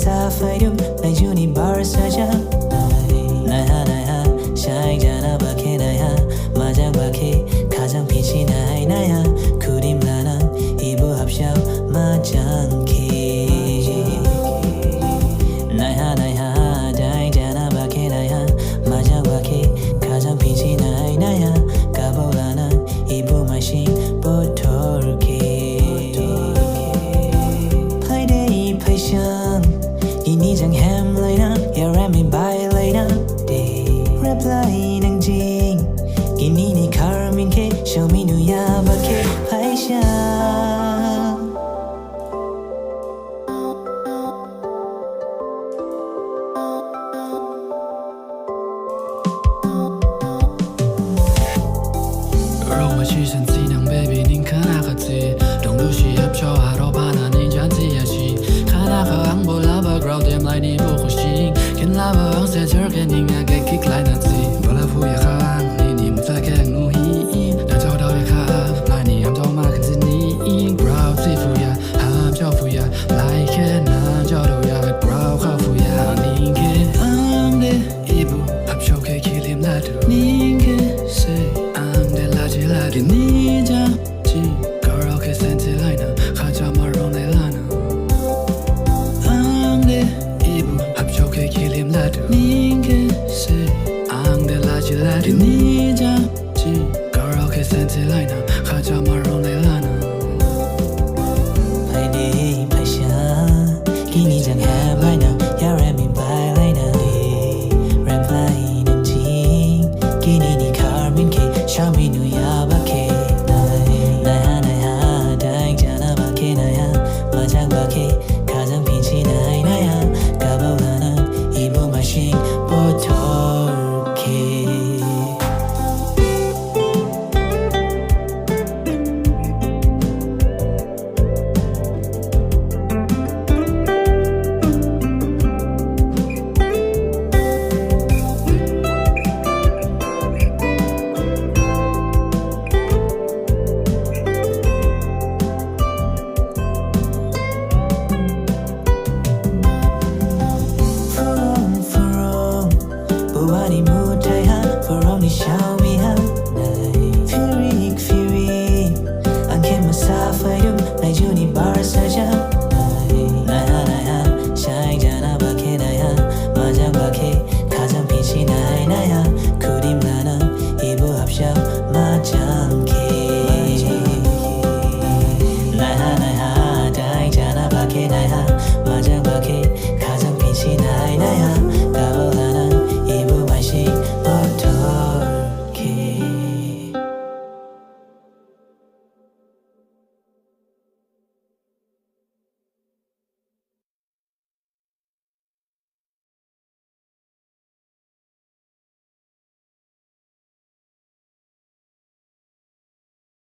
sapphire 날 주니 벌써져 나야 샤이잖아 밖에 나야 마장밖에 가장 빛이 나야 그림 나는 이부 합쳐 마장키 나야 다이잖아 밖에 나야 마장밖에 가장 빛이 나야 까볼라는 이부 마신 보톨키 Playday passion 이니장 햄레이나 야라미 바이레이나 Reply ng jing Ginini Carmen K Show me new yaba K Paisha Roma 시선 진양 baby 닌 가나같이 동두시 협조하러 바나닌 잔지야시 가나가 안 볼라바 그라우드에 많이 보고 싱 겐라바 항세 저게 닝하게 킥라이나지 볼라부야 간 니니 무사게 누히 나저더에 가 많이 함정마 근지니 그라우드 시푸야 함저푸야 라이케 나저도야 그라우드 카푸야 닌게 안돼 이부 합쇼게 길림 나도 닌게 say Lagi ni janji Girl ke senti laina Khaja marone lana Angde ibu Hapchoke kilim ladu Ninge se Angde lagi ni janji Girl ke senti laina Khaja marone lana Playday passion Gini jang have laina Yarami by laina Reply ng jing Gini ni Carmen K Show me new yaba K 나야 다이잖아 밖에 나야 마장밖에 가장 빛이 나야 까볼라는 이부 마신 보톨키 부안이 못해야 불온이 샤위야 Fury 안개만 sapphire 날 주니 벌써져 나야 샤이잖아 밖에 나야 마장밖에 가장 빛이 나야 그림 나는 이부 합쳐 마장키 나야 다이잖아 밖에 나야 마장밖에 가장 빛이 나야